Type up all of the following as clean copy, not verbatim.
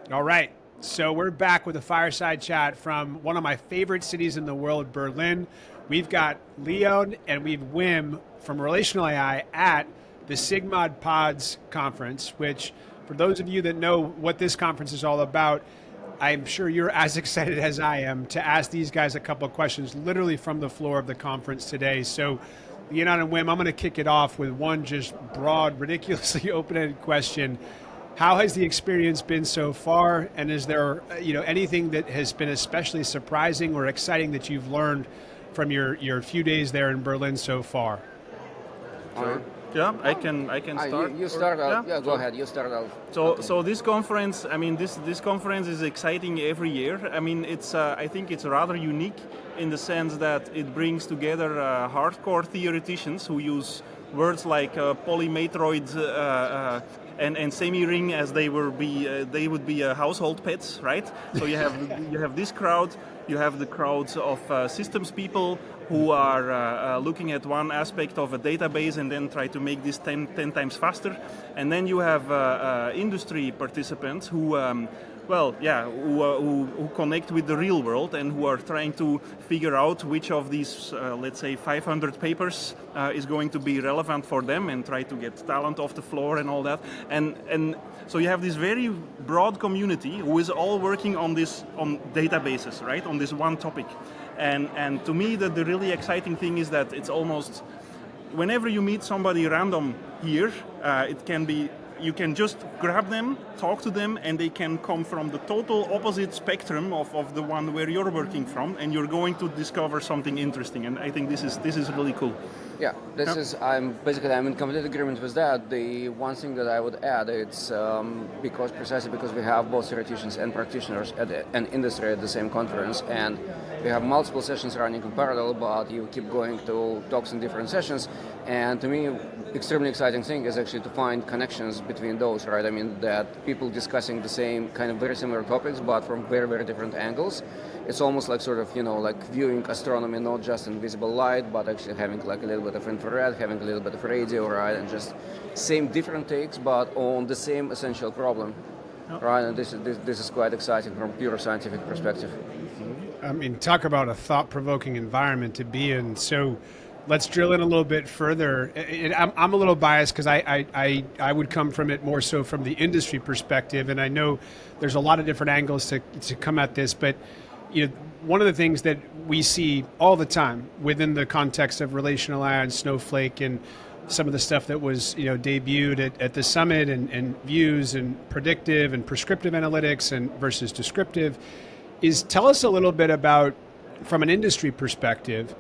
All right. So we're back with a fireside chat from one of my favorite cities in the world, Berlin. We've got Leon and we've Wim from Relational AI at the SIGMOD PODS conference, which, for those of you that know what this conference is all about, I'm sure you're as excited as I am to ask these guys a couple of questions literally from the floor of the conference today. So, Leonid and Wim, I'm going to kick it off with one just broad, ridiculously open-ended question. How has the experience been so far? And is there, anything that has been especially surprising or exciting that you've learned from your few days there in Berlin so far? Sure. Yeah, I can start. You start out. Yeah, go sure. ahead. You start out. So this conference, I mean, this conference is exciting every year. I mean, I think it's rather unique in the sense that it brings together hardcore theoreticians who use words like polymatroid and semi-ring as they would be household pets, right? So you have this crowd. You have the crowds of systems people who are looking at one aspect of a database and then try to make this 10 times faster. And then you have industry participants who who connect with the real world and who are trying to figure out which of these, let's say, 500 papers is going to be relevant for them and try to get talent off the floor and all that. And so you have this very broad community who is all working on databases, right, on this one topic. And to me, the really exciting thing is that it's almost, whenever you meet somebody random here, you can just grab them, talk to them, and they can come from the total opposite spectrum of the one where you're working from, and you're going to discover something interesting. And I think this is really cool. Yeah, I'm in complete agreement with that. The one thing that I would add, it's precisely because we have both theoreticians and practitioners and industry at the same conference, and we have multiple sessions running in parallel, but you keep going to talks in different sessions. And to me, extremely exciting thing is actually to find connections between those, right? I mean, that people discussing the same kind of very similar topics, but from very, very different angles. It's almost like sort of, like viewing astronomy not just in visible light, but actually having like a little bit of infrared, having a little bit of radio, right? And just same different takes, but on the same essential problem, right? And this is quite exciting from pure scientific perspective. I mean, talk about a thought-provoking environment to be in. So let's drill in a little bit further. I'm a little biased because I would come from it more so from the industry perspective, and I know there's a lot of different angles to come at this, but one of the things that we see all the time within the context of relational AI and Snowflake and some of the stuff that was debuted at the summit and views and predictive and prescriptive analytics and versus descriptive is tell us a little bit about, from an industry perspective,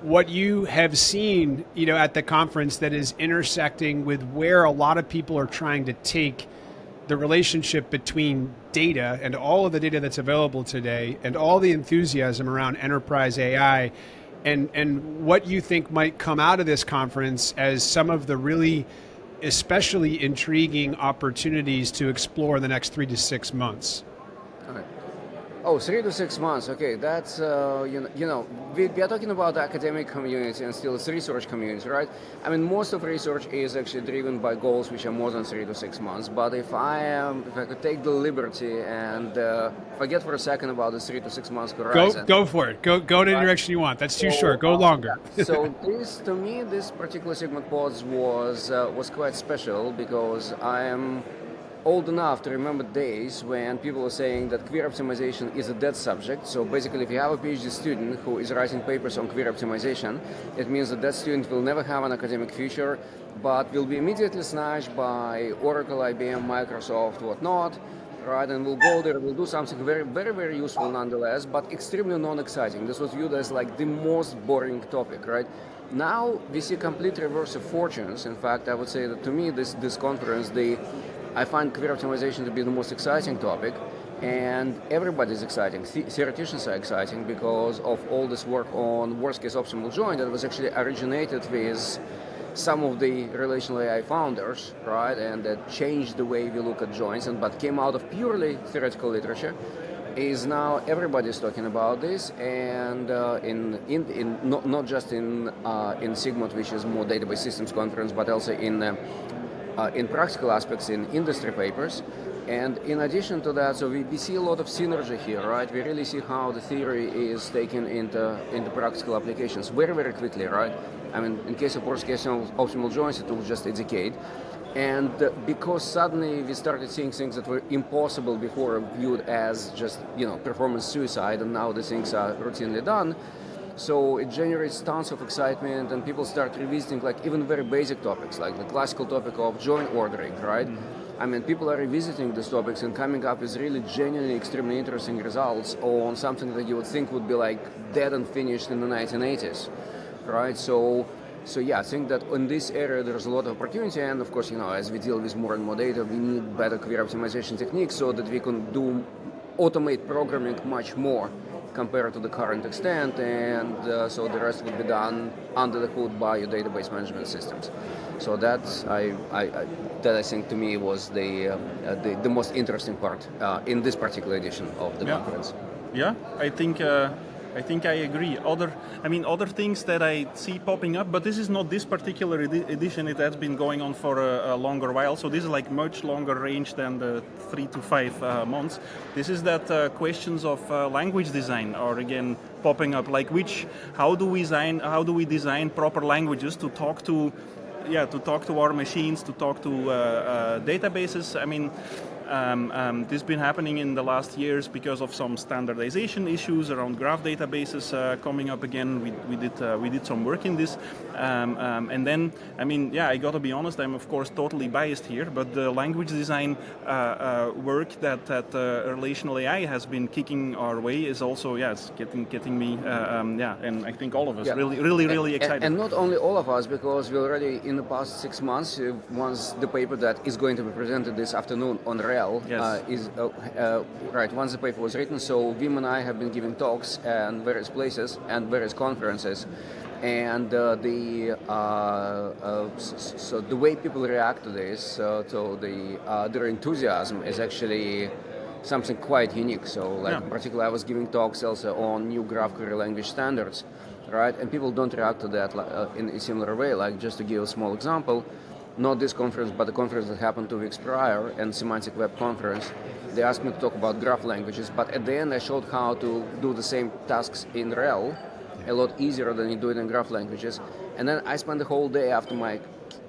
what you have seen at the conference that is intersecting with where a lot of people are trying to take the relationship between data and all of the data that's available today and all the enthusiasm around enterprise AI and what you think might come out of this conference as some of the really especially intriguing opportunities to explore the next 3 to 6 months. Okay. Oh, 3 to 6 months. Okay, that's we are talking about the academic community and still it's research community, right? I mean, most of research is actually driven by goals which are more than 3 to 6 months. But if I could take the liberty and forget for a second about the 3 to 6 months horizon. Go for it. Go in any direction you want. That's too short. Go longer. So this particular SIGMOD PODS was quite special because I am old enough to remember days when people were saying that query optimization is a dead subject. So basically, if you have a PhD student who is writing papers on query optimization, it means that student will never have an academic future, but will be immediately snatched by Oracle, IBM, Microsoft, whatnot, right? And we'll go there, we'll do something very, very, very useful nonetheless, but extremely non-exciting. This was viewed as like the most boring topic, right? Now we see complete reverse of fortunes. In fact, I would say that to me, this conference, I find query optimization to be the most exciting topic, and everybody's exciting. Theoreticians are exciting because of all this work on worst-case optimal join that was actually originated with some of the relational AI founders, right, and that changed the way we look at joins, but came out of purely theoretical literature. Is now everybody's talking about this, and not just in SIGMOD, which is more database systems conference, but also in practical aspects in industry papers. And in addition to that, so we see a lot of synergy here, right? We really see how the theory is taken into practical applications very, very quickly, right? I mean, in case of worst case optimal joints, it was just a decade. And because suddenly we started seeing things that were impossible before, viewed as just, performance suicide, and now the things are routinely done. So it generates tons of excitement, and people start revisiting like even very basic topics, like the classical topic of join ordering, right? I mean, people are revisiting these topics and coming up with really genuinely extremely interesting results on something that you would think would be like dead and finished in the 1980s, right? So yeah, I think that in this area there's a lot of opportunity, and of course, as we deal with more and more data, we need better query optimization techniques so that we can automate programming much more compared to the current extent, and so the rest would be done under the hood by your database management systems. So that's I think to me was the most interesting part in this particular edition of the conference. Yeah, I think I agree. Other things that I see popping up, but this is not this particular edition. It has been going on for a longer while, so this is like much longer range than the 3 to 5 months. This is that questions of language design are again popping up. Like how do we design proper languages to talk to our machines, to talk to databases? I mean, this has been happening in the last years because of some standardization issues around graph databases coming up again. We did some work in this, and then I got to be honest. I'm of course totally biased here, but the language design work that RelationalAI has been kicking our way is also it's getting me and I think all of us really excited. And not only all of us, because we already in the past 6 months, once the paper that is going to be presented this afternoon on once the paper was written, so Wim and I have been giving talks at various places and various conferences, and so the way people react to this, their enthusiasm is actually something quite unique. So in particular, I was giving talks also on new graph query language standards, right? And people don't react to that in a similar way. Like, just to give a small example, not this conference, but the conference that happened 2 weeks prior, and Semantic Web Conference, they asked me to talk about graph languages, but at the end I showed how to do the same tasks in RHEL a lot easier than you do it in graph languages. And then I spent the whole day after my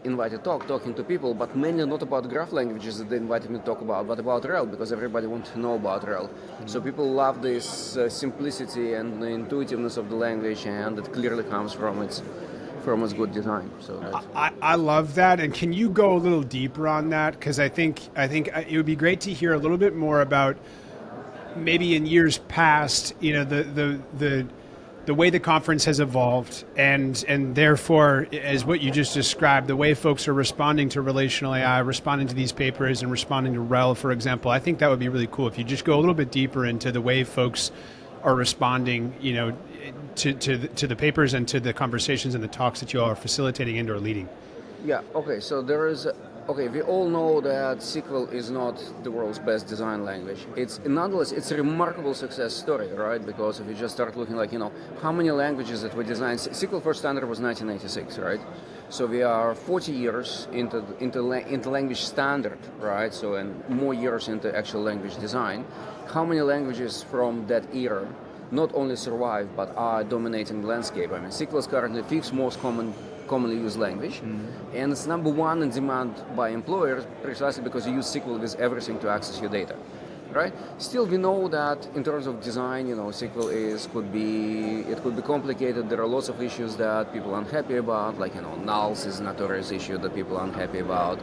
invited talk talking to people, but mainly not about graph languages that they invited me to talk about, but about RHEL, because everybody wants to know about RHEL. So people love this simplicity and the intuitiveness of the language, and it clearly comes from its good design. So I love that. And can you go a little deeper on that? Because I think it would be great to hear a little bit more about maybe in years past, the way the conference has evolved, and therefore, as what you just described, the way folks are responding to relational AI, responding to these papers, and responding to RHEL, for example. I think that would be really cool if you just go a little bit deeper into the way folks are responding, to the papers and to the conversations and the talks that you all are facilitating and or leading. Yeah, okay, so we all know that SQL is not the world's best design language. Nonetheless, it's a remarkable success story, right? Because if you just start looking how many languages that were designed, SQL first standard was 1986, right? So we are 40 years into language standard, right? So, and more years into actual language design. How many languages from that era not only survive, but are dominating the landscape? I mean, SQL is currently the 5th most commonly used language, and it's number 1 in demand by employers, precisely because you use SQL with everything to access your data, right? Still, we know that in terms of design, SQL could be complicated. There are lots of issues that people are unhappy about, like nulls is a notorious issue that people are unhappy about.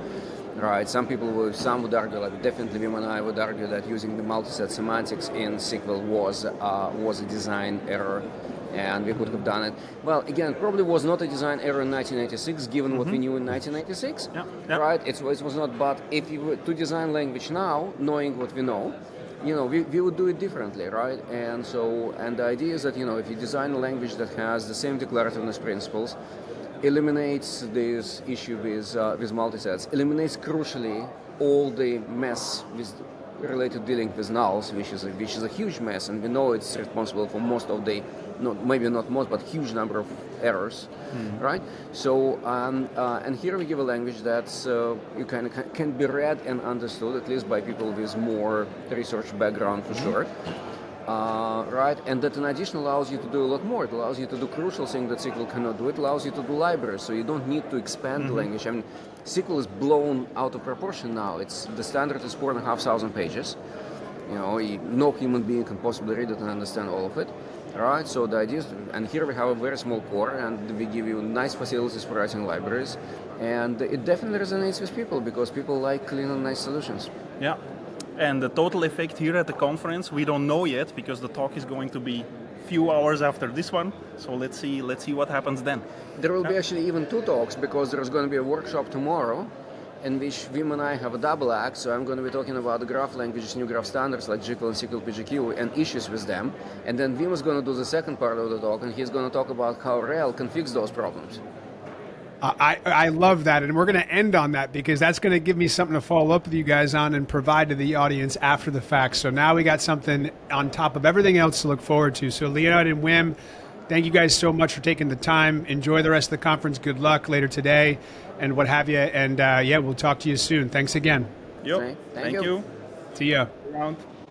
Right, some would argue, like definitely Wim and I would argue, that using the multi-set semantics in SQL was a design error, and we could have done it. Well, again, probably was not a design error in 1986, given what we knew in 1986. Right? It was not. But if you were to design language now, knowing what we know, we would do it differently, right? And the idea is that if you design a language that has the same declarativeness principles, eliminates this issue with multisets, eliminates crucially all the mess with related to dealing with nulls, which is a huge mess, and we know it's responsible for most of the, maybe not most, but huge number of errors, right? So, and here we give a language that's you kind of can be read and understood, at least by people with more research background for sure. Right, and that in addition allows you to do a lot more. It allows you to do crucial things that SQL cannot do. It allows you to do libraries, so you don't need to expand the language. I mean, SQL is blown out of proportion now. The standard is 4,500 pages. You know, no human being can possibly read it and understand all of it. All right, so the idea is, and here we have a very small core, and we give you nice facilities for writing libraries, and it definitely resonates with people because people like clean and nice solutions. Yeah. And the total effect here at the conference, we don't know yet because the talk is going to be few hours after this one. So let's see what happens then. There will be actually even 2 talks because there's going to be a workshop tomorrow in which Wim and I have a double act. So I'm going to be talking about the graph languages, new graph standards like Jekyll and SQL PGQ and issues with them. And then Wim is going to do the second part of the talk, and he's going to talk about how Rel can fix those problems. I love that, and we're going to end on that because that's going to give me something to follow up with you guys on and provide to the audience after the fact. So now we got something on top of everything else to look forward to. So Leonid and Wim, thank you guys so much for taking the time. Enjoy the rest of the conference. Good luck later today and what have you. And yeah, we'll talk to you soon. Thanks again. Yep. Thank you. See ya. Around.